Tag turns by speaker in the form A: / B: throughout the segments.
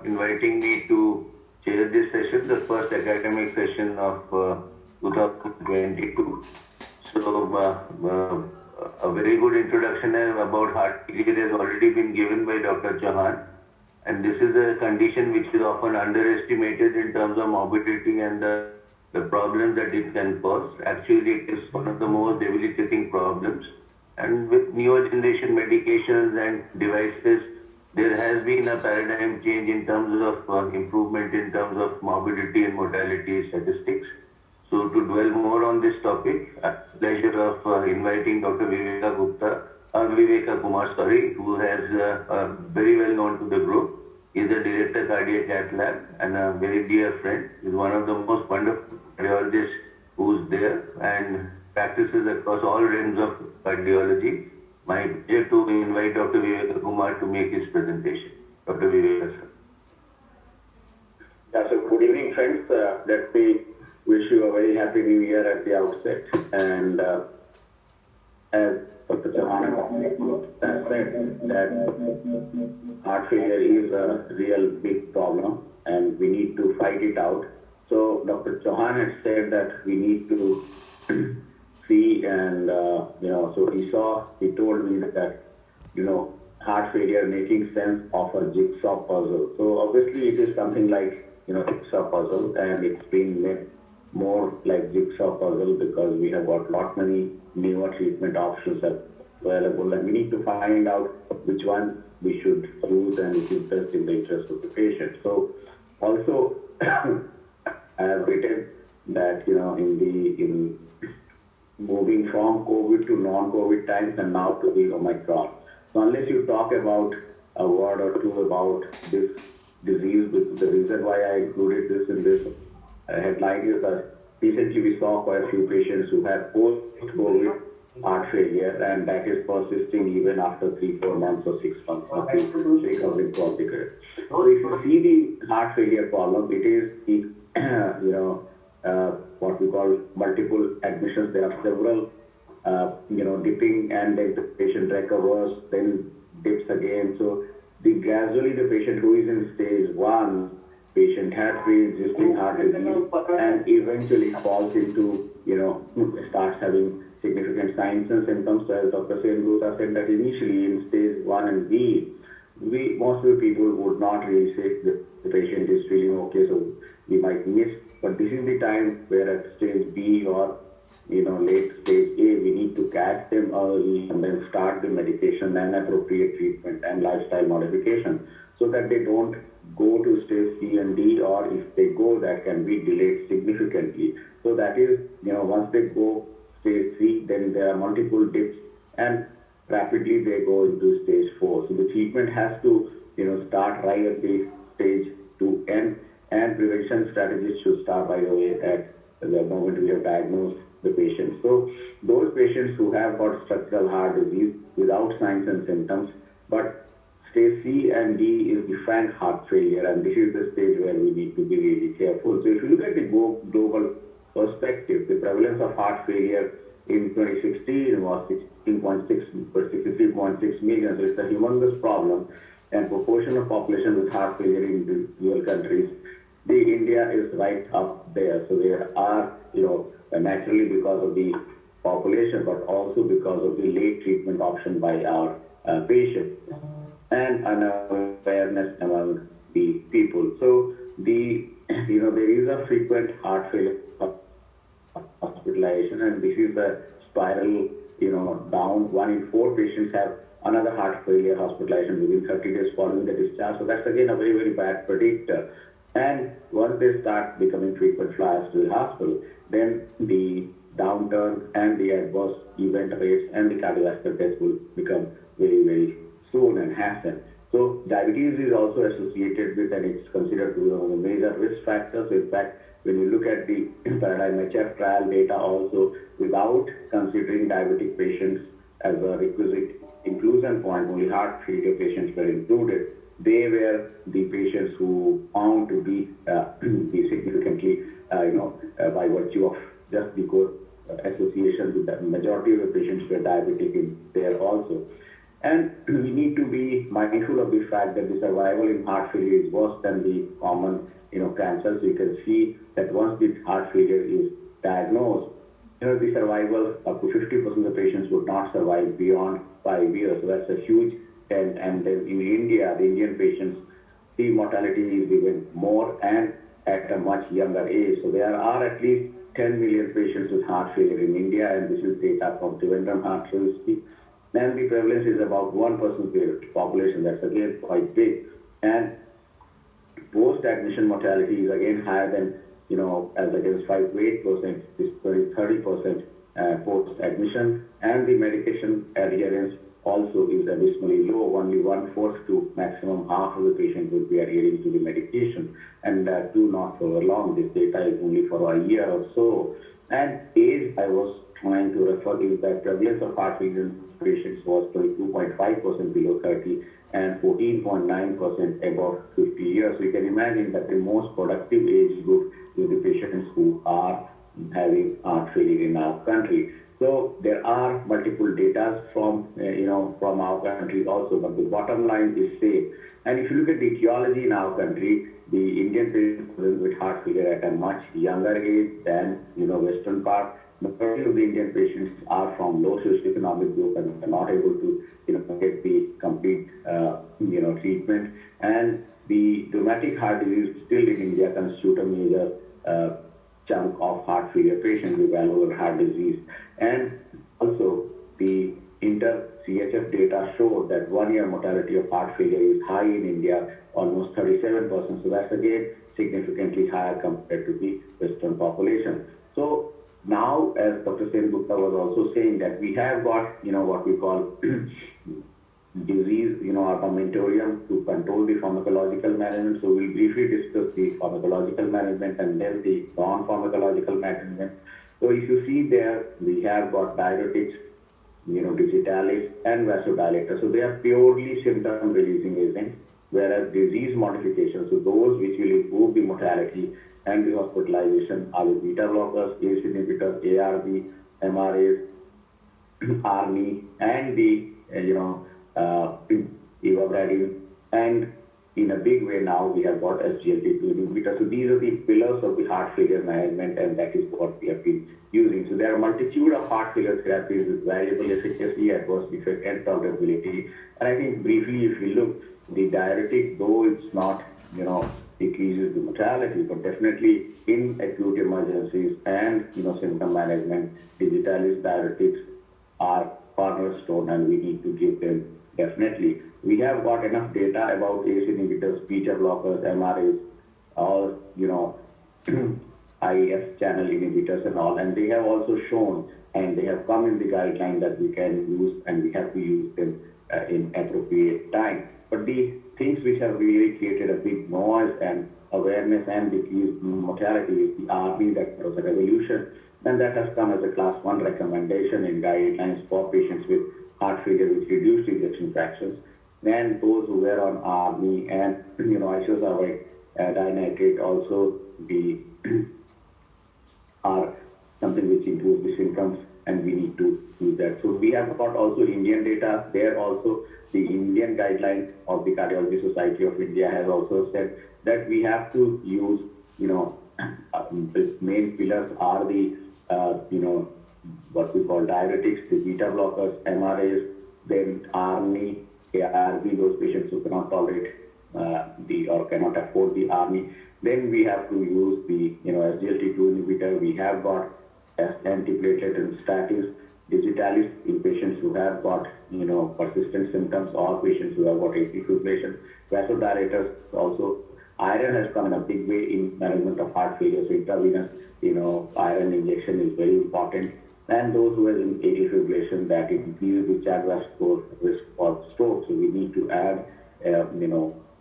A: inviting me to chair this session, the first academic session of 2022. So, a very good introduction about heart failure has already been given by Dr. Chauhan. And this is a condition which is often underestimated in terms of morbidity and the problems that it can cause. Actually, it is one of the most debilitating problems. And with newer generation medications and devices, there has been a paradigm change in terms of improvement in terms of morbidity and mortality statistics. So to dwell more on this topic, I have the pleasure of inviting Dr. Viveka Kumar, who has very well known to the group. He is a director cardiac cath lab and a very dear friend. He is one of the most wonderful cardiologists who's there and practices across all realms of cardiology. My pleasure to invite Dr. Viveka Kumar to make his presentation. Dr. Viveka, sir.
B: Yeah, so good evening, friends. Let me wish you a very happy new year at the outset. And as Dr. Chauhan said, that heart failure is a real big problem and we need to fight it out. So Dr. Chauhan had said that we need to see and, so he told me that, heart failure making sense of a jigsaw puzzle. So obviously it is something like, jigsaw puzzle, and it's being made more like jigsaw puzzle because we have got lot many newer treatment options available, and we need to find out which one we should use and which is best in the interest of the patient. So also I have written that, in moving from COVID to non-COVID times and now to the Omicron. So unless you talk about a word or two about this disease, the reason why I included this in this headline is that recently we saw quite a few patients who had post-COVID heart failure, and that is persisting even after 3-4 months or 6 months of recovering from the curve. So if you see the heart failure problem, it is the, what we call multiple admissions. There are several, dipping, and then the patient recovers, then dips again. So gradually the patient who is in stage 1, patient has pre-existing heart disease and eventually falls into, starts having significant signs and symptoms. So as Dr. Sengupta said that initially in stage 1 and B, most of the people would not really say the patient is feeling okay, so we might miss. But this is the time where at stage B or late stage A, we need to catch them early and then start the medication and appropriate treatment and lifestyle modification so that they don't go to stage C and D, or if they go, that can be delayed significantly. So that is, once they go stage 3, then there are multiple dips and rapidly they go into stage 4. So the treatment has to, start right at the stage 2 end, and prevention strategies should start right away at the moment we have diagnosed the patient. So those patients who have got structural heart disease without signs and symptoms, but stage C and D is the frank heart failure, and this is the stage where we need to be really careful. So if you look at the global perspective, the prevalence of heart failure in 2016 was 63.6 million. So it's a humongous problem, and proportion of population with heart failure in the rural countries, India is right up there. So there are, naturally because of the population, but also because of the late treatment option by our patients and unawareness among the people. So there is a frequent heart failure hospitalization, and this is the spiral, down. 1 in 4 patients have another heart failure hospitalization within 30 days following the discharge. So that's again a very, very bad predictor. And once they start becoming frequent flyers to the hospital, then the downturn and the adverse event rates and the cardiovascular death will become very, very soon and hasten. So diabetes is also associated with, and it's considered to be one of the major risk factors. In fact, when you look at the Paradigm HF trial data also, without considering diabetic patients as a requisite inclusion point, only heart failure patients were included. They were the patients who found to be significantly, by virtue of just the association with the majority of the patients were diabetic in there also. And we need to be mindful of the fact that the survival in heart failure is worse than the common, cancers. You can see that once the heart failure is diagnosed, the survival up to 50% of the patients would not survive beyond 5 years. So that's a huge, and then in India, the Indian patients, the mortality is even more and at a much younger age. So there are at least 10 million patients with heart failure in India, and this is data from Trivandrum Heart Service. And the prevalence is about 1% of the population. That's again quite big. And post-admission mortality is again higher than, as against 5 to 8%, this 30% post-admission. And the medication adherence also is abysmally low. Only 1/4 to maximum half of the patient would be adhering to the medication, and that too not for long. This data is only for a year or so. And age, I was trying to refer is that prevalence of heart failure patients was 22.5% below 30 and 14.9% above 50 years. So you can imagine that the most productive age group is the patients who are having heart failure in our country. So there are multiple data from from our country also, but the bottom line is same. And if you look at the etiology in our country, the Indian patients with heart failure at a much younger age than Western part. Majority of the Indian patients are from low socioeconomic group and are not able to get the complete treatment. And the rheumatic heart disease still in India constitute a major chunk of heart failure patients with valvular heart disease. And also the inter-CHF data showed that 1-year mortality of heart failure is high in India, almost 37%. So that's again significantly higher compared to the Western population. So now, as Dr. Sen Gupta was also saying, that we have got, what we call disease, armamentarium to control the pharmacological management. So we'll briefly discuss the pharmacological management and then the non-pharmacological management. So if you see there, we have got diuretics, digitalis and vasodilators. So they are purely symptom-releasing agents, whereas disease modifications, so those which will improve the mortality and the hospitalization are the beta blockers, ACE inhibitors, ARB, MRAs, ARNI, and the, ivabradine. And in a big way now, we have got SGLT2 inhibitors. So these are the pillars of the heart failure management, and that is what we have been using. So there are a multitude of heart failure therapies with variable efficacy, adverse effect, and tolerability. And I think briefly, if we look, the diuretic, though it's not, decreases the mortality, but definitely in acute emergencies and symptom management, digitalis diuretics are cornerstone, and we need to give them definitely. We have got enough data about ACE inhibitors, beta blockers, MRAs, or IF channel inhibitors and all, and they have also shown and they have come in the guideline that we can use, and we have to use them in appropriate time. But the things which have really created a big noise and awareness and decreased mortality is the RB, that was a revolution, and that has come as a class 1 recommendation in guidelines for patients with heart failure with reduced ejection fractions, and those who were on RB and isosarbide dinitrate also are something which improves the symptoms, and we need to use that. So we have got also Indian data there also. The Indian guideline of the Cardiology Society of India has also said that we have to use, the main pillars are the, what we call diuretics, the beta blockers, MRAs, then ARNI, ARB, those patients who cannot tolerate or cannot afford the ARNI. Then we have to use the, SGLT2 inhibitor. We have got antiplatelet and statins, digitalis in patients who have got, persistent symptoms, or patients who have got atrial fibrillation, vasodilators also. Iron has come in a big way in management of heart failure. So intravenous, iron injection is very important. And those who have atrial fibrillation, that increases the Chadwick score risk for stroke. So we need to add,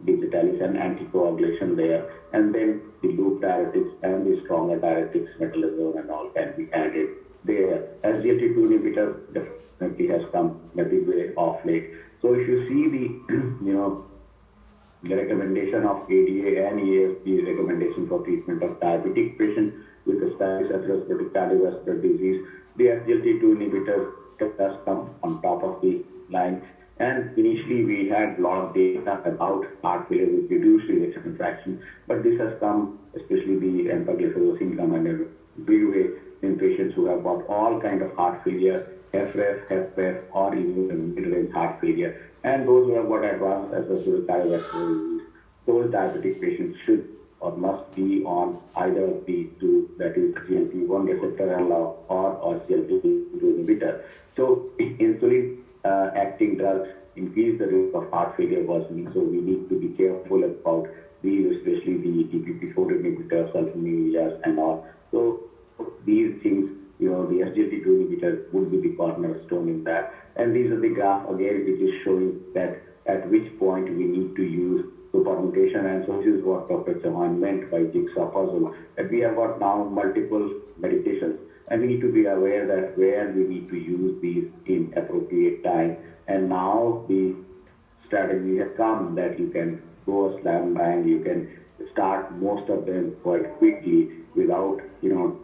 B: digitalis and anticoagulation there. And then the loop diuretics and the stronger diuretics, metolazone and all, can be added there. SGLT2 inhibitor definitely has come in a big way of late. So if you see the, the recommendation of ADA and EASD recommendation for treatment of diabetic patients with established atherosclerotic cardiovascular disease, the SGLT2 inhibitor has come on top of the line. And initially we had a lot of data about heart failure with reduced ejection fraction, but this has come, especially the empagliflozin, come in a big way in patients who have got all kind of heart failure, HFrEF, HFpEF, or even mid-range heart failure, and those who have got advanced associated cardiovascular disease. Those diabetic patients should or must be on either of these two, that is GLP-1 receptor analog or SGLT2 inhibitor. So insulin acting drugs increase the risk of heart failure worsening. So we need to be careful about these, especially the DPP-4 inhibitors, sulfonylureas, and all. So these things, the SGLT2 inhibitor would be the cornerstone in that. And these are the graph again, which is showing that at which point we need to use permutation, and so this is what Dr. Chauhan meant by jigsaw puzzle, that we have got now multiple medications, and we need to be aware that where we need to use these in appropriate time. And now the strategy has come that you can go slam bang, you can start most of them quite quickly without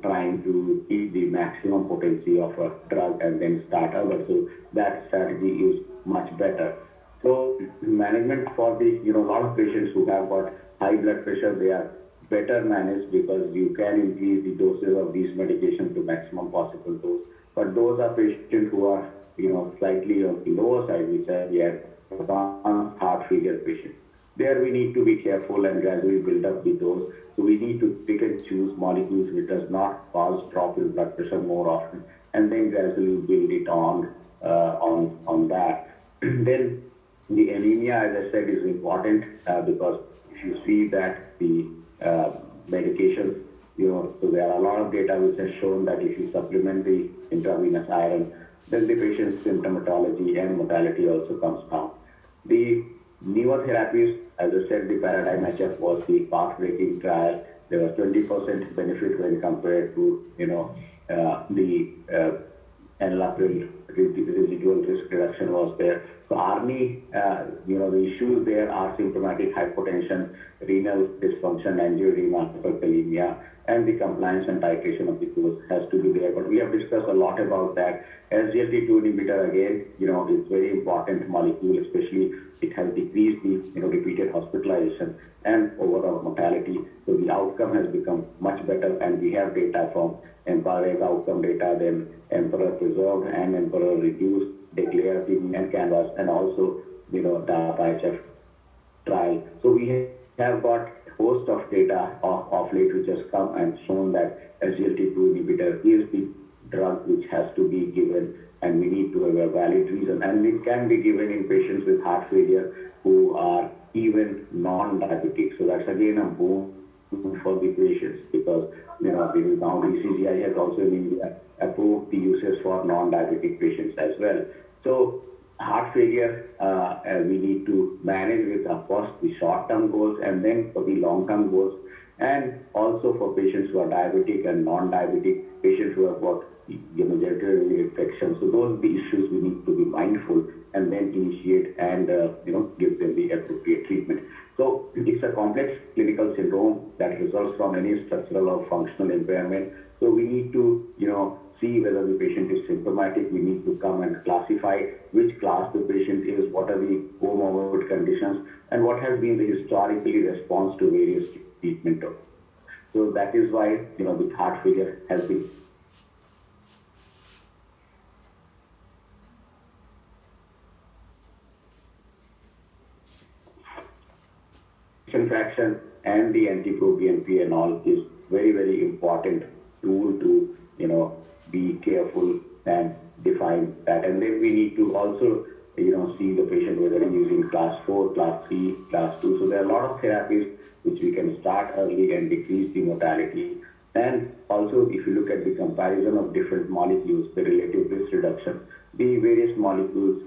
B: trying to eat the maximum potency of a drug and then start others. So that strategy is much better. So management for the, a lot of patients who have got high blood pressure, they are better managed because you can increase the doses of these medications to maximum possible dose. But those are patients who are, slightly on the lower side, which are the advanced heart failure patients. There we need to be careful and gradually build up the dose. So we need to pick and choose molecules which does not cause drop in blood pressure more often, and then gradually build it on that. Then the anemia, as I said, is important because if you see that the medications, so there are a lot of data which has shown that if you supplement the intravenous iron, then the patient's symptomatology and mortality also comes down. The newer therapies, as I said, the Paradigm HF was the path-breaking trial. There was 20% benefit when compared to, the enalapril residual risk reduction was there. So ARNI, the issues there are symptomatic hypotension, renal dysfunction, angioedema, hyperkalemia, and the compliance and titration of the dose has to be there. But we have discussed a lot about that. SGLT2 inhibitor, again, is very important molecule, especially it has decreased the repeated hospitalization and overall mortality. So the outcome has become much better, and we have data from EMPA-REG outcome data, then Emperor Preserved and Emperor Reduced, Declare, and Canvas, and also DAPA-HF trial. So we have got a host of data of late which has come and shown that SGLT2 inhibitor is the drug which has to be given, and we need to have a valid reason. And it can be given in patients with heart failure who are even non-diabetic. So that's again a boon for the patients, because now DCGI has also in India approved the uses for non-diabetic patients as well. So heart failure, we need to manage with, of course, the short-term goals and then for the long-term goals, and also for patients who are diabetic and non-diabetic, patients who have got genital infection. So those are the issues we need to be mindful and then initiate and give them the appropriate treatment. So it's a complex clinical syndrome that results from any structural or functional impairment. So we need to see whether the patient is symptomatic. We need to come and classify which class the patient is, what are the comorbid conditions, and what has been the historically response to various treatment. So that is why with heart failure has been fraction and the anti-proBNP and all is very, very important tool to be careful and define that. And then we need to also see the patient whether he's using class 4, class 3, class 2. So there are a lot of therapies which we can start early and decrease the mortality. And also, if you look at the comparison of different molecules, the relative risk reduction, the various molecules,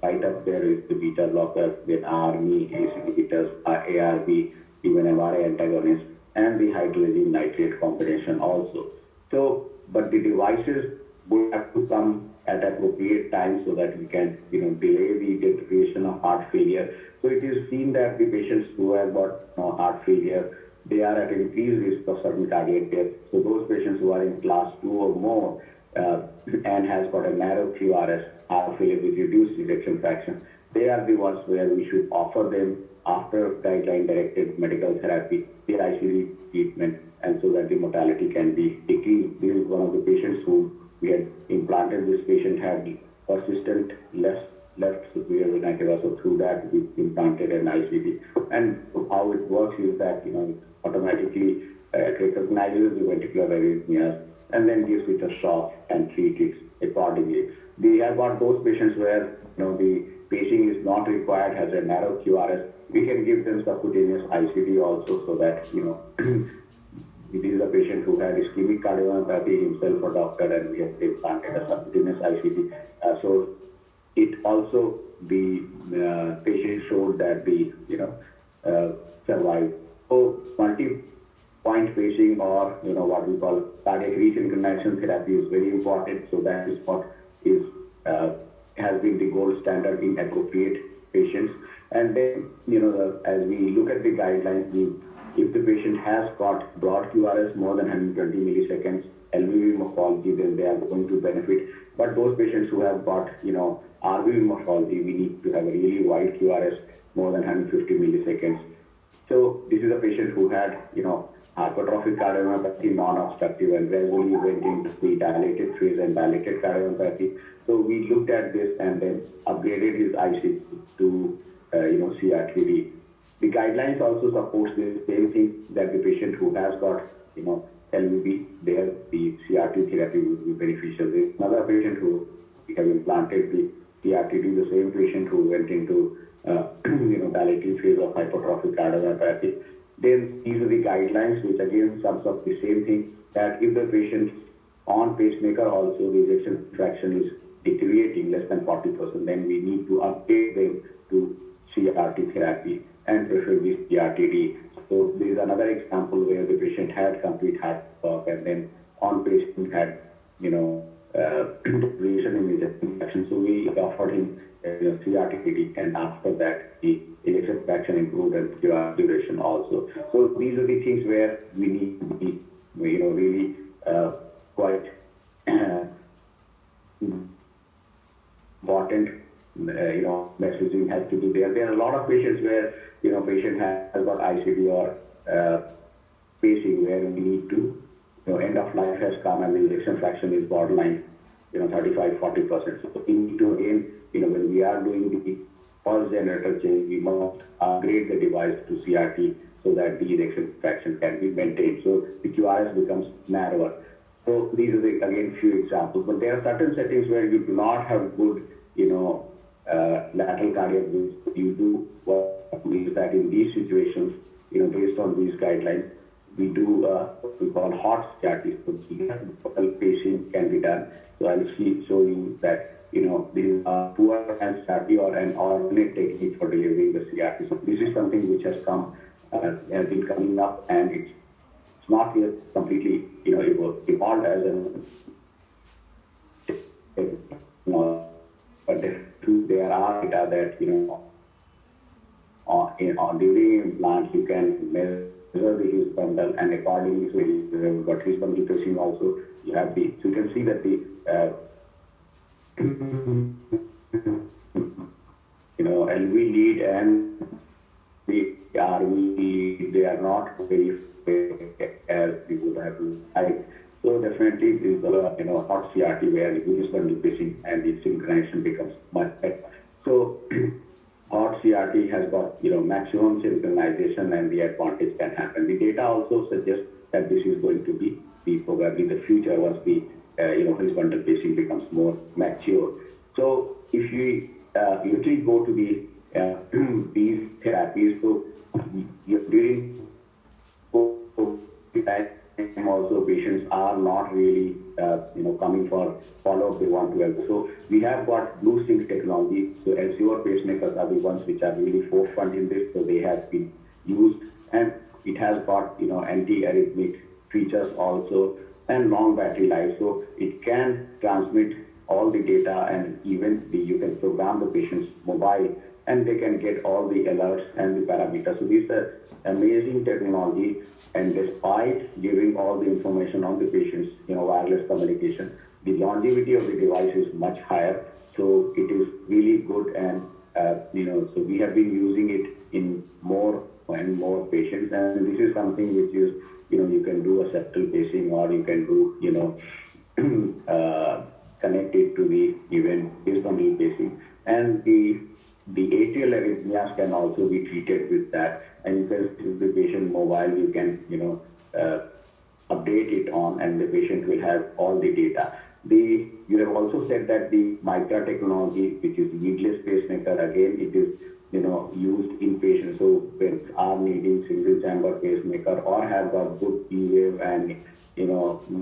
B: right up there is the beta blocker, then ARNI, ACE inhibitors, ARB, even MRA antagonists, and the hydrogen nitrate combination also. So, but the devices would have to come at appropriate time so that we can, delay the deterioration of heart failure. So it is seen that the patients who have got heart failure, they are at increased risk of sudden cardiac death. So those patients who are in class 2 or more and has got a narrow QRS, heart failure with reduced ejection fraction, they are the ones where we should offer them after guideline-directed medical therapy, the ICD treatment, and so that the mortality can be decreased. This is one of the patients who we had implanted. This patient had persistent left superior venicular, so through that we implanted an ICD. And how it works is that it automatically recognizes the ventricular arrhythmias and then gives it a shock and treats it accordingly. We have got those patients where the pacing is not required, has a narrow QRS. We can give them subcutaneous ICD also, so that it is a patient who had ischemic cardiomyopathy himself a doctor, and we have implanted a subcutaneous ICD. So it also, the patient showed that the survived. So multi-point pacing, or what we call cardiac resynchronization therapy, is very important. So that is what is has been the gold standard in appropriate patients. And then as we look at the guidelines, if the patient has got broad QRS more than 120 milliseconds, LVV morphology, then they are going to benefit. But those patients who have got RVV morphology, we need to have a really wide QRS more than 150 milliseconds. So this is a patient who had hypertrophic cardiomyopathy, non-obstructive, and gradually went into the dilated phase and dilated cardiomyopathy. So we looked at this and then upgraded his ICD to CRTD. The guidelines also supports the same thing, that the patient who has got LVB, there the CRT therapy would be beneficial. There's another patient who we have implanted the CRTD, the same patient who went into dilated phase of hypertrophic cardiomyopathy. Then these are the guidelines, which again sums up the same thing, that if the patient on pacemaker also the ejection fraction is deteriorating less than 40%, then we need to update them to CRT therapy and preferably CRTD. So there is another example where the patient had complete heart stop, and then on patient had deterioration in ejection fraction. So we offered him CRTD, and after that the ejection fraction improved and QR duration also. So these are the things where we need to be really quite important. Messaging has to be there. There are a lot of patients where patient has got ICD or pacing, where we need to end of life has come and the ejection fraction is borderline 35-40%. So we need to again when we are doing the pulse generator change, we must upgrade the device to CRT so that the ejection fraction can be maintained. So the QRS becomes narrower. So these are again few examples. But there are certain settings where you do not have good lateral cardiac boost. You do what means that in these situations, based on these guidelines, we do what we call hot CRT. So the pacing can be done. So I'll show you that this is a poor and CRT or an alternate technique for delivering the CRT. So this is something which has has been coming up, and it's not yet completely evolved as but there are data that during implant you can measure the His bundle, and accordingly so you've got His bundle pacing also. You have so you can see that the LV lead and the RV lead, they are not very as we would have liked. So definitely this is hot CRT where the His bundle pacing and the synchronization becomes much better. So hot CRT has got maximum synchronization, and the advantage can happen. The data also suggests that this is going to be probably the future once the His bundle pacing becomes more mature. So if we usually go to these therapies, so during time also patients are not really coming for follow-up. They want to help. So we have got BlueSync technology. So Azure pacemakers are the ones which are really forefront in this. So they have been used, and it has got anti-arrhythmic features also, and long battery life. So it can transmit all the data, and even you can program the patient's mobile, and they can get all the alerts and the parameters. So this is amazing technology, and despite giving all the information on the patient's wireless communication, the longevity of the device is much higher. So it is really good, and so we have been using it in more and more patients, and this is something which is, you can do a septal pacing, or you can do, connect it to the even basal pacing, and the atrial arrhythmias can also be treated with that, and you can, if the patient mobile, you can, update it on, and the patient will have all the data. You have also said that the Micra technology, which is leadless pacemaker, again, it is, used in patients who are needing single chamber pacemaker or have got good E-wave and,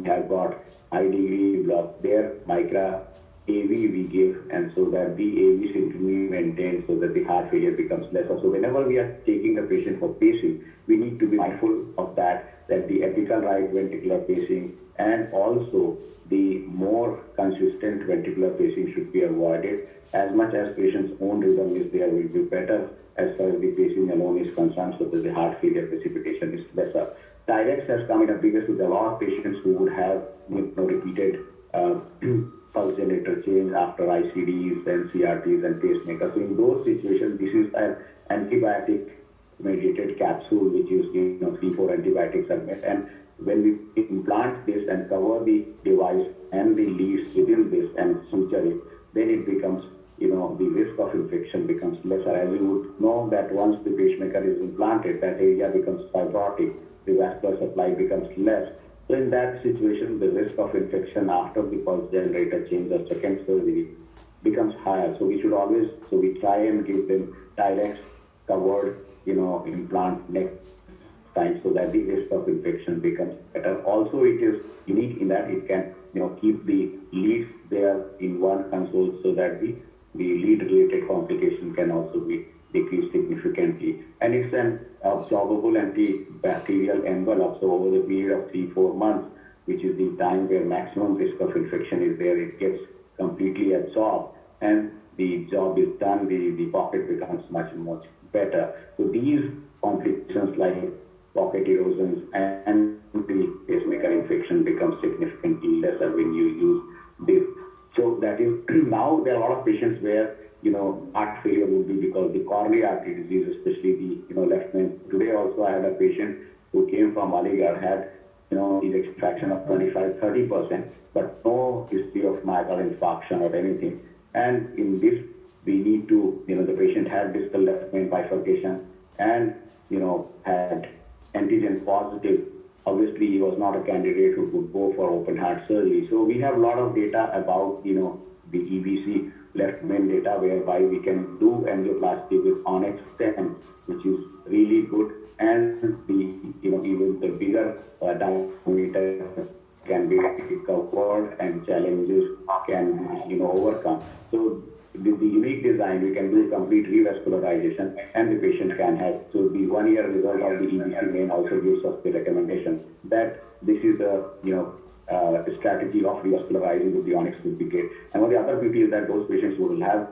B: have got high degree block. Their Micra AV we give, and so that the AV seems to be maintained so that the heart failure becomes lesser. So whenever we are taking a patient for pacing, we need to be mindful of that the apical right ventricular pacing and also the more consistent ventricular pacing should be avoided. As much as patient's own rhythm is there, will be better as far as the pacing alone is concerned, so that the heart failure precipitation is lesser. Tyrex has come in a bigger with a lot of patients who would have repeated pulse generator change after ICDs and CRTs and pacemakers. So in those situations, this is an antibiotic mediated capsule which is 3-4 antibiotics are met, and when we implant this and cover the device and the leads within this and suture it, then it becomes, the risk of infection becomes lesser. As you would know that once the pacemaker is implanted, that area becomes fibrotic, the vascular supply becomes less. So in that situation, the risk of infection after the pulse generator change or second surgery becomes higher. So we should always, we try and give them Tyrex covered, implant next time, so that the risk of infection becomes better. Also, it is unique in that it can, keep the leads there in one console, so that the lead-related complication can also be decreased significantly. And it's an absorbable antibacterial envelope. So over the period of 3-4 months, which is the time where maximum risk of infection is there, it gets completely absorbed, and the job is done. The pocket becomes much better. So these complications like pocket erosions and the pacemaker infection becomes significantly lesser when you use this. So that is, now there are a lot of patients where, heart failure would be because the coronary artery disease, especially the, left main. Today also I had a patient who came from Aligarh, had, his extraction of 25-30%, but no history of myocardial infarction or anything. And in this, we need to, the patient had distal left main bifurcation and, had antigen positive. Obviously, he was not a candidate who could go for open heart surgery. So we have a lot of data about, the EBC left main data, whereby we can do angioplasty with Onyx 10, which is really good, and the, even the bigger diameter can be covered and challenges can be, overcome. So the unique design, we can do complete revascularization, and the patient can have. So the 1-year result of the EBC main also gives us the recommendation that this is the, strategy of revascularizing with the Onyx would be great. And one of the other beauty is that those patients who will have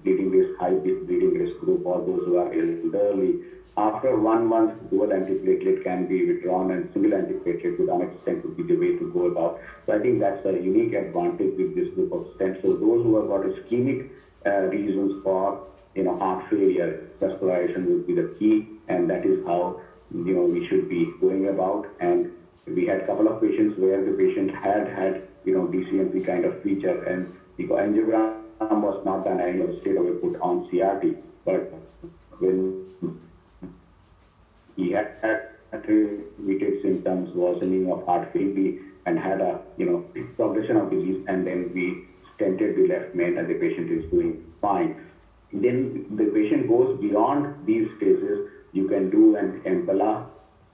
B: bleeding risk, high bleeding risk group, or those who are elderly, after 1 month, dual antiplatelet can be withdrawn, and single antiplatelet with Onyx stent would be the way to go about. So I think that's a unique advantage with this group of stents. So those who have got ischemic reasons for, heart failure, vascularization would be the key, and that is how, we should be going about. And we had a couple of patients where the patient had, DCMP kind of feature, and the angiogram was not done, and was straight away put on CRT. But when he had treated symptoms, worsening of heart failure, and had a, progression of disease, and then we stented the left main, and the patient is doing fine. Then the patient goes beyond these phases. You can do an EMPALA,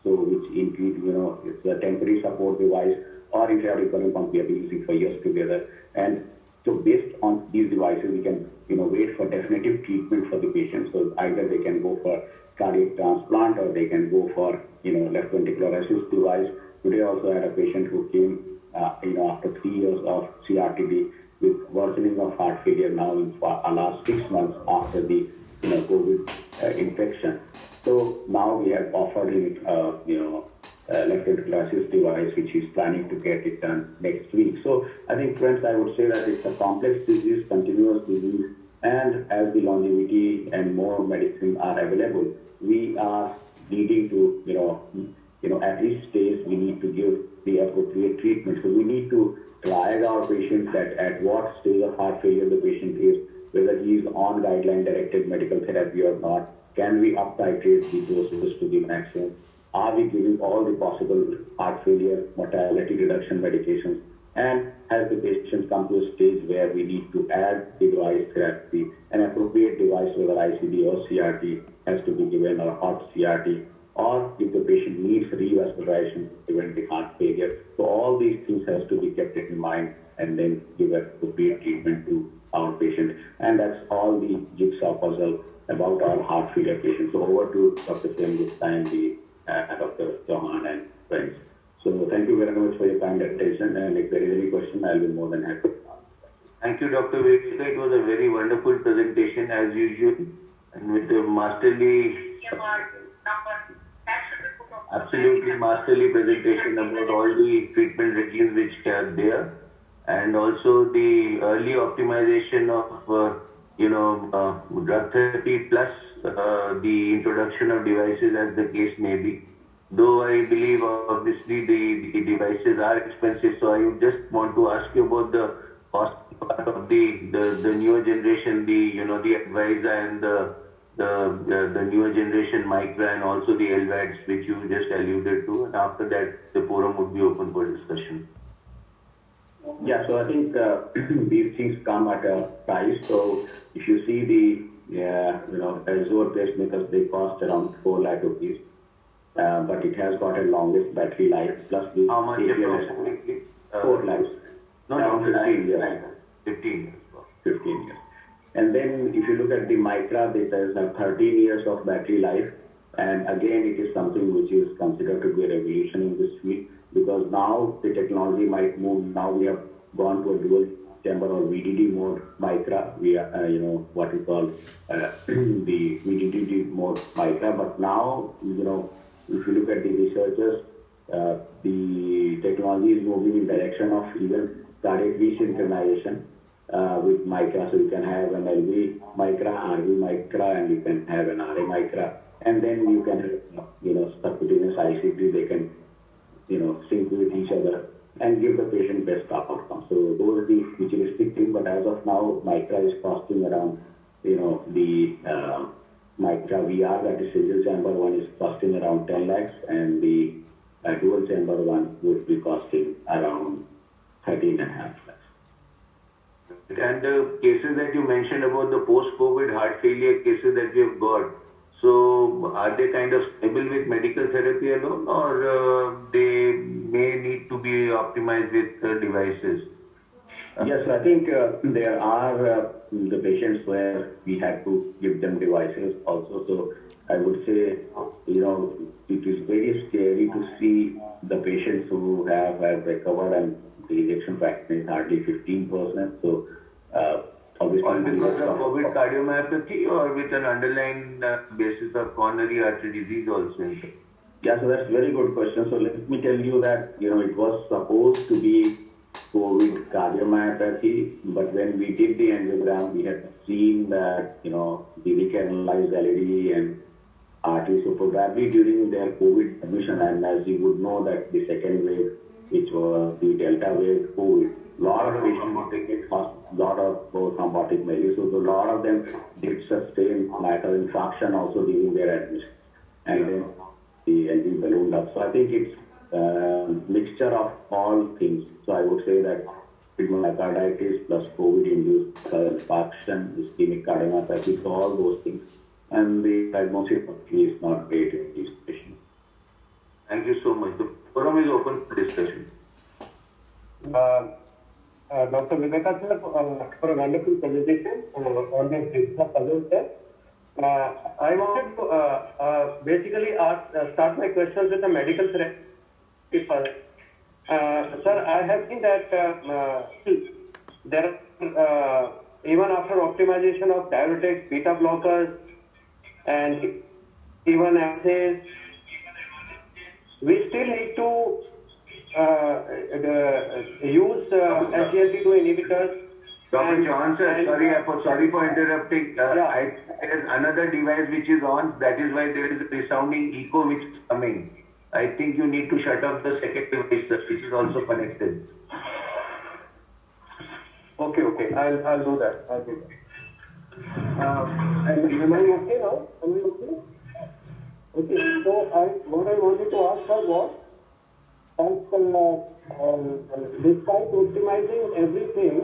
B: so which includes, it's a temporary support device, or if you have recurrent pump, we have been using for years together. And so based on these devices, we can, wait for definitive treatment for the patient. So either they can go for cardiac transplant, or they can go for, left ventricular assist device. Today also had a patient who came, after 3 years of CRTD with worsening of heart failure now in last 6 months after the, COVID infection. So now we have offered him, left ventricular assist device, which he's planning to get it done next week. So I think, friends, I would say that it's a complex disease, continuous disease, And as the longevity and more medicine are available, we are needing to, at each stage we need to give the appropriate treatment. So we need to triage our patients that at what stage of heart failure the patient is, whether he is on guideline-directed medical therapy or not. Can we up-titrate the doses to the maximum? Are we giving all the possible heart failure mortality reduction medications? And has the patient come to a stage where we need to add the device therapy? An appropriate device, whether ICD or CRT, has to be given, or hot CRT, or if the patient needs revascularization to prevent the heart failure. So all these things has to be kept in mind and then give appropriate treatment to our patient. And that's all the jigsaw puzzle about our heart failure patients. So over to Dr. Sen this time, Dr. Chauhan and friends. So thank you very much for your kind attention, and if there is any question, I'll be more than happy to answer.
A: Thank you, Dr. Vedika. It was a very wonderful presentation as usual, and with the absolutely masterly presentation about all the treatment regimes which are there, and also the early optimization of drug therapy plus the introduction of devices as the case may be. Though I believe obviously the devices are expensive, so I would just want to ask you about the cost part of the newer generation, the Advisa and the newer generation Micra and also the LVADs which you just alluded to, and after that the forum would be open for discussion.
B: Yeah, so I think these things come at a price. So if you see the Azure pacemakers, they cost around 4 lakh rupees. But it has got a longest battery life plus the
A: how much approximately?
B: 4 lakhs.
A: No,
B: around 15 years.
A: 15 years.
B: 15 years. And then if you look at the Micra, it has 13 years of battery life. And again, it is something which is considered to be a revolution in this field, because now the technology might move. Now we have gone to a dual chamber or VDD mode Micra. We are, what we call the VDD mode Micra. But now, if you look at the researchers, the technology is moving in direction of even cardiac resynchronization with Micra. So you can have an LV Micra, RV Micra, and you can have an RA Micra. And then you can have, subcutaneous ICD, they can, sync with each other and give the patient best outcome. So those are the futuristic things, but as of now, Micra is costing around, the Micra VR, that is single chamber one, is costing around 10 lakhs, and the dual chamber one would be costing around 13.5 lakhs.
A: And the cases that you mentioned about the post-COVID heart failure cases that we have got, so are they kind of stable with medical therapy alone, or they may need to be optimized with devices?
B: Yes, I think there are the patients where we had to give them devices also. So I would say, it is very scary to see the patients who have recovered and the ejection fraction is hardly 15%. So obviously,
A: or because of COVID cardiomyopathy or with an underlying basis of coronary artery disease also?
B: Yeah, so that's a very good question. So let me tell you that, it was supposed to be COVID cardiomyopathy, but when we did the angiogram, we had seen that, the recanalized LED and artery. So probably during their COVID admission, and as you would know that the second wave, which was the Delta wave COVID, a lot of patients were taking a lot of thrombotic measures. So a lot of them did sustain mitral infarction also during their admission. And then the LV ballooned up. So I think it's mixture of all things. So I would say that myocarditis plus COVID-induced infarction, ischemic cardiomyopathy, so all those things. And the diagnosis is not great in these patients.
A: Thank you so much. The forum is open for discussion.
C: Dr. Vedika sir, for a wonderful presentation on the jigsaw puzzle, sir. I wanted to basically start my questions with a medical therapy. Sir, I have seen that there even after optimization of diuretics, beta blockers, and even assays, we still need to use SGLT2 inhibitors
A: Dr. Chauhan sir,
C: and-
A: sorry for interrupting.
C: Yeah.
A: There is another device which is on. That is why there is a resounding echo which is coming. I think you need to shut off the second device, sir, which is also connected.
C: Okay. I'll do that. And am I okay now? Am I okay? Okay. So what I wanted to ask her was, despite optimizing everything,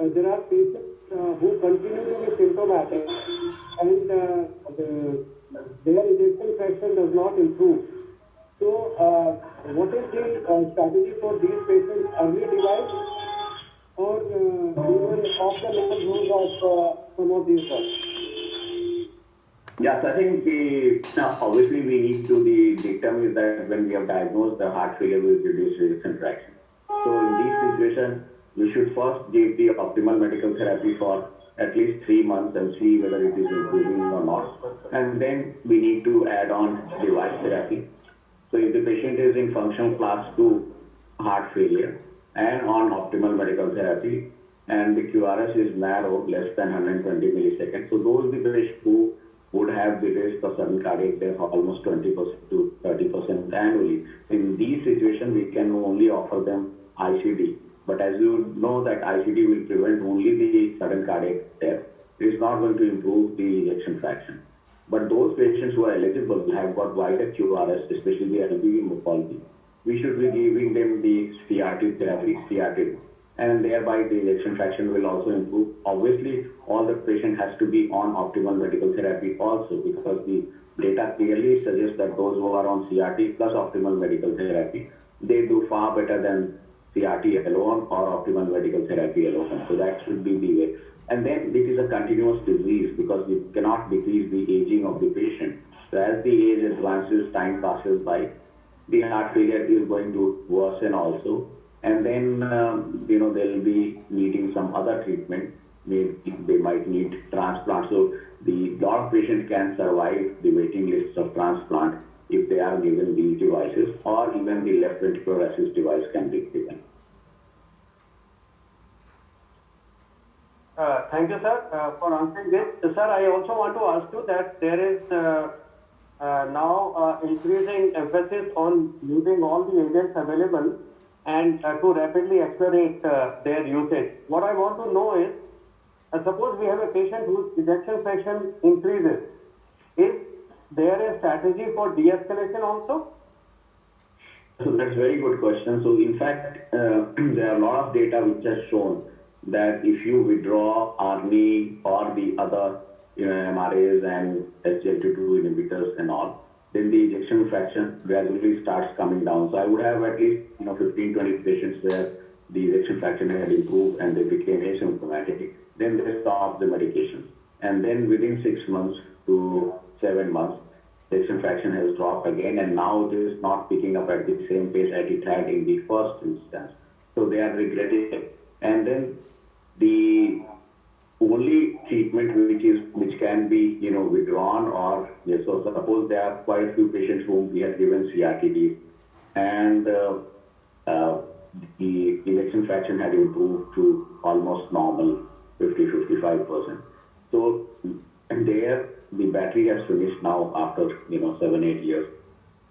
C: there are patients who continue to be symptomatic and their ejection fraction does not improve. So, what is the strategy for these patients? Early device or even off the label use of some of these drugs?
B: Yes, I think obviously we need to determine that when we have diagnosed the heart failure with reduced ejection fraction. So in this situation, we should first give the optimal medical therapy for at least 3 months and see whether it is improving or not. And then we need to add on device therapy. So if the patient is in functional class 2 heart failure and on optimal medical therapy and the QRS is narrow, less than 120 milliseconds, so those are the patients who would have the risk of sudden cardiac death of almost 20% to 30% annually. In these situations, we can only offer them ICD. But as you know that ICD will prevent only the sudden cardiac death. It is not going to improve the ejection fraction. But those patients who are eligible have got wider QRS, especially the LVV morphology. We should be giving them the CRT therapy, CRT, and thereby the ejection fraction will also improve. Obviously, all the patient has to be on optimal medical therapy also, because the data clearly suggests that those who are on CRT plus optimal medical therapy, they do far better than CRT alone or optimal medical therapy alone. So that should be the way. And then it is a continuous disease because we cannot decrease the aging of the patient. So as the age advances, time passes by, the heart failure is going to worsen also. And then, they'll be needing some other treatment. They might need transplant. So the lot of patients can survive the waiting lists of transplant if they are given these devices, or even the left ventricular assist device can be given.
C: Thank you, sir, for answering this. Sir, I also want to ask you that there is now increasing emphasis on using all the agents available and to rapidly accelerate their usage. What I want to know is, suppose we have a patient whose ejection fraction increases. Is there a strategy for de-escalation also?
B: So that's a very good question. So in fact, there are a lot of data which has shown that if you withdraw ARNI or the other MRAs and SGLT2 inhibitors and all, then the ejection fraction gradually starts coming down. So I would have at least 15-20 patients where the ejection fraction had improved and they became asymptomatic. Then they stopped the medication. And then within 6 months to 7 months, the ejection fraction has dropped again, and now it is not picking up at the same pace as it had in the first instance. So they are regretting it. And then the only treatment which can be withdrawn, or so suppose there are quite a few patients whom we have given CRTD and the ejection fraction had improved to almost normal 50-55%. So and there the battery has finished now after 7-8 years.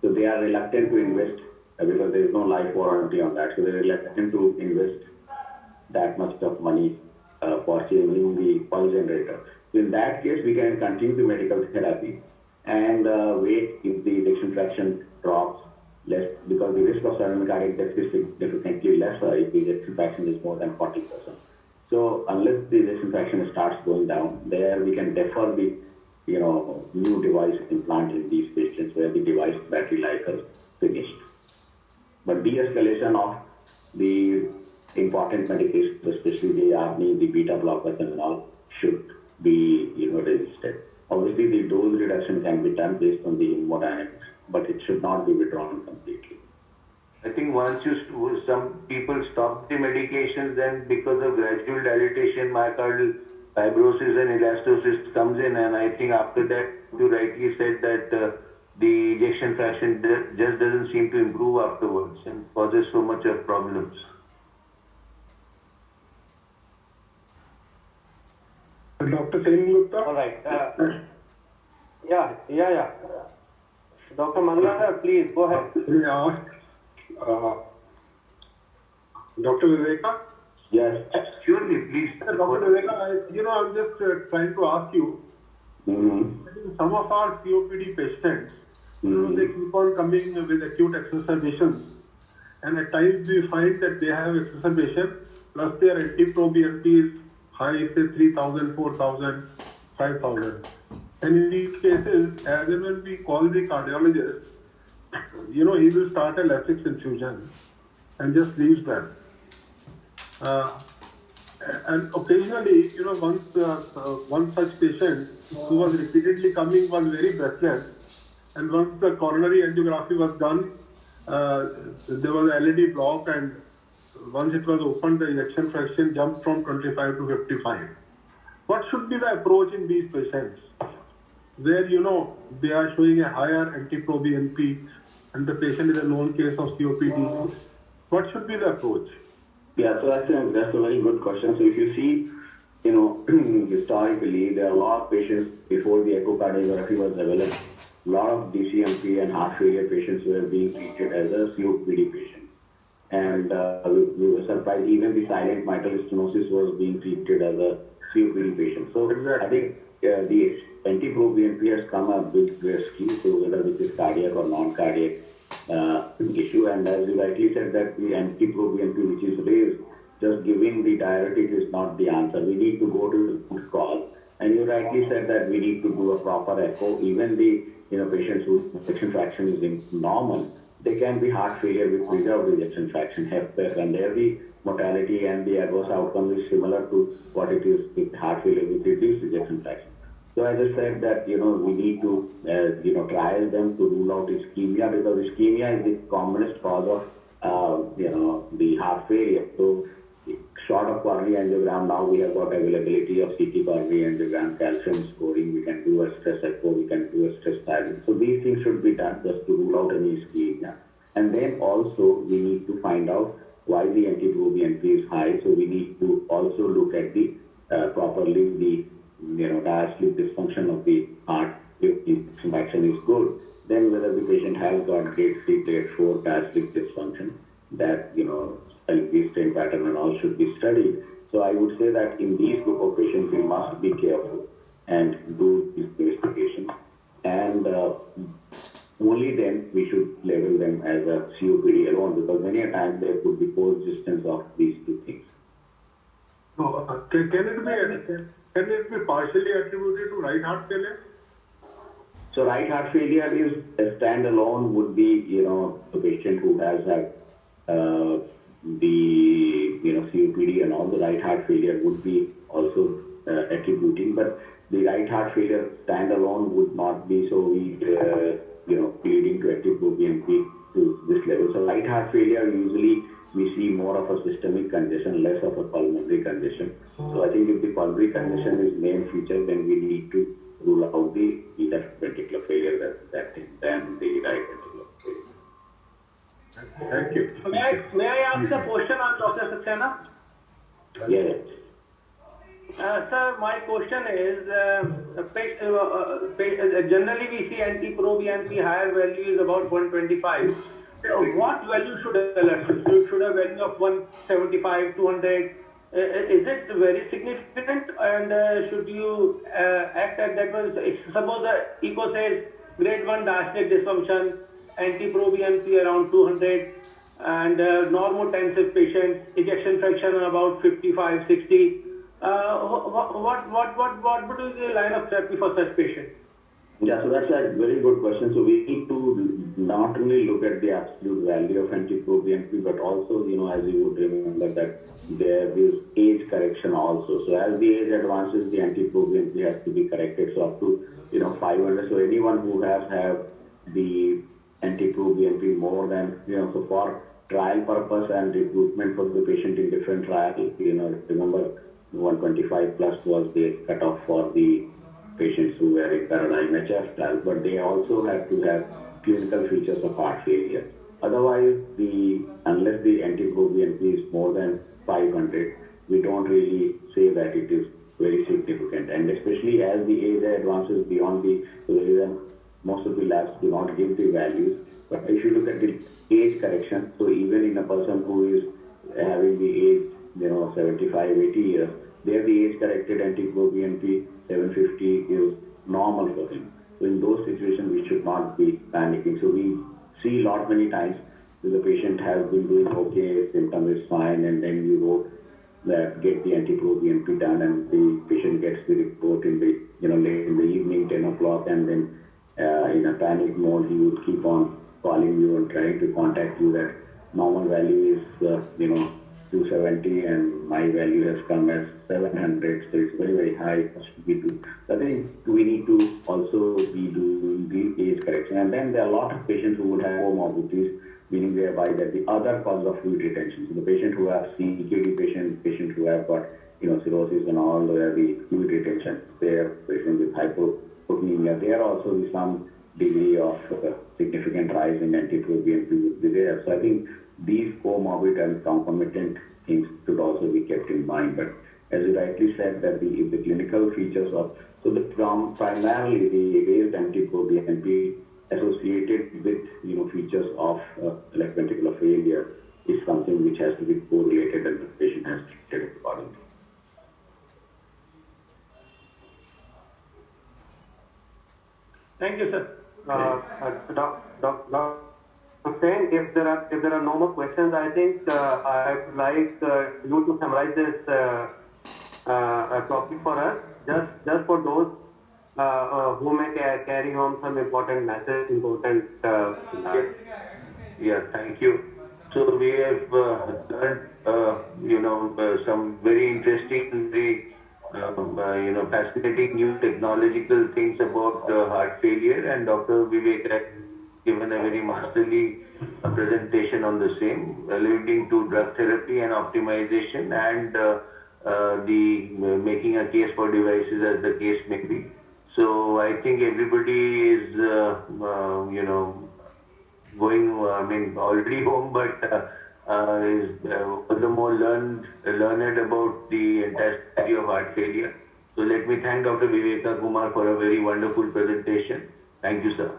B: So they are reluctant to invest because there is no life warranty on that. So they are reluctant to invest that much of money for changing the pulse generator. So in that case, we can continue the medical therapy and wait if the ejection fraction drops less, because the risk of sudden cardiac death is significantly lesser if the ejection fraction is more than 40%. So unless the ejection fraction starts going down, there we can defer the new device implant in these patients where the device battery life has finished. But de-escalation of the important medications, especially the ARNI, the beta blockers and all, should be resisted. Obviously, the dose reduction can be done based on the hemodynamics, but it should not be withdrawn completely.
A: I think once some people stop the medications, then because of gradual dilatation, myocardial fibrosis and elastosis comes in, and I think after that, you rightly said that the ejection fraction just doesn't seem to improve afterwards and causes so much of problems.
D: Dr. Sengupta?
C: All right. Yeah. Dr. Mangala, please go ahead.
D: May I ask, Dr. Viveka?
B: Yes.
A: Surely, please.
D: Dr. Viveka, I'm just trying to ask you, some of our COPD patients, they keep on coming with acute exacerbations, and at times we find that they have exacerbation, plus their NT-proBNP is high, say 3,000, 4,000, 5,000. And in these cases, as and when we call the cardiologist, he will start a Lasix infusion and just leaves them. And occasionally, one such patient who was repeatedly coming was very breathless. And once the coronary angiography was done, there was a LED block, and once it was opened, the ejection fraction jumped from 25 to 55. What should be the approach in these patients where, they are showing a higher NT-proBNP and the patient is a known case of COPD? What should be the approach?
B: Yeah, so that's a very good question. So if you see, historically, there are a lot of patients before the echocardiography was developed. A lot of DCMP and heart failure patients were being treated as a COPD patient. And we were surprised even the silent mitral stenosis was being treated as a COPD patient. So I think the NT-proBNP has come a bit risky, so whether this is cardiac or non-cardiac issue. And as you rightly said, that the NT-proBNP which is raised, just giving the diuretic is not the answer. We need to go to the root cause. And you rightly said that we need to do a proper echo. Even the patients whose ejection fraction is normal, they can be heart failure with preserved ejection fraction, HFpEF, and there the mortality and the adverse outcome is similar to what it is with heart failure with reduced ejection fraction. So as I said that, we need to, trial them to rule out ischemia, because ischemia is the commonest cause of, the heart failure. So short of coronary angiogram, now we have got availability of CT coronary angiogram, calcium scoring, we can do a stress echo, we can do a stress dialing. So these things should be done just to rule out any ischemia. And then also we need to find out why the NT-proBNP is high. So we need to also look at the properly the diastolic dysfunction of the heart. If the action is good, then whether the patient has got grade 3, grade 4 diastolic dysfunction, that LP strain pattern and all should be studied. So I would say that in these group of patients, we must be careful and do these investigations. And only then we should label them as a COPD alone, because many a times there could be coexistence of these two things.
D: So, can it be partially attributed to right heart failure?
B: So right heart failure is a standalone would be, the patient who has had the COPD and all, the right heart failure would be also attributing, but the right heart failure standalone would not be so weak, leading to NT-proBNP to this level. So right heart failure usually we see more of a systemic condition, less of a pulmonary condition. So I think if the pulmonary condition is main feature, then we need to rule out the left ventricular failure than the right ventricular failure.
D: Thank you.
C: May I ask a question on Dr. Saxena?
B: Yes.
C: Sir, my question is, generally we see NT-proBNP higher value is about 125. What value should a alert? Should a value of 175, 200? Is it very significant, and should you act at that one? Suppose the echo says grade 1 diastolic dysfunction, NT-proBNP around 200, and normotensive patients, ejection fraction about 55, 60. What would be the line of therapy for such patients?
B: Yeah, so that's a very good question. So we need to not only look at the absolute value of NT-proBNP, but also, as you would remember that there is age correction also. So as the age advances, the NT-proBNP has to be corrected. So up to, 500. So anyone who has the NT-proBNP more than, so for trial purpose and recruitment for the patient in different trials, remember 125 plus was the cutoff for the patients who were in paradigm HF trial, but they also have to have clinical features of heart failure. Otherwise, unless the NT-proBNP is more than 500, we don't really say that it is very significant. And especially as the age advances beyond so there is most of the labs do not give the values. But if you look at the age correction, so even in a person who is having the age, 75, 80 years, there the age corrected NT-proBNP 750 is normal for him. So in those situations, we should not be panicking. So we see many times that the patient has been doing okay, symptom is fine, and then you wrote that get the NT-proBNP done, and the patient gets the report in the late in the evening, 10 o'clock, and then in a panic mode, he would keep on calling you and trying to contact you that normal value is 270 and my value has come as 700, so it's very, very high. What should we do? So I think we need to also be doing the age correction. And then there are a lot of patients who would have comorbidities, meaning thereby that the other cause of fluid retention. So the patient who have CKD patient who have got cirrhosis and all, where the fluid retention, they are patient with hypoproteinemia, there also is some degree of significant rise in NT-proBNP would be there. So I think these comorbid and concomitant things should also be kept in mind. But as you rightly said, that the clinical features of, so primarily the raised NT-proBNP associated with features of left ventricular failure is something which has to be correlated and the patient has to be treated accordingly.
C: Thank you, sir. Dr. Sen, if there are no more questions, I think I would like you to summarize this topic for us, just for those who may carry home some important message,
A: Yeah, thank you. So we have learned, some very interesting, very fascinating new technological things about heart failure, and Dr. Vivek has given a very masterly presentation on the same, alluding to drug therapy and optimization and the making a case for devices as the case may be. So I think everybody is, going, already home, but is furthermore learned about the entire study of heart failure. So let me thank Dr. Viveka Kumar for a very wonderful presentation. Thank you, sir.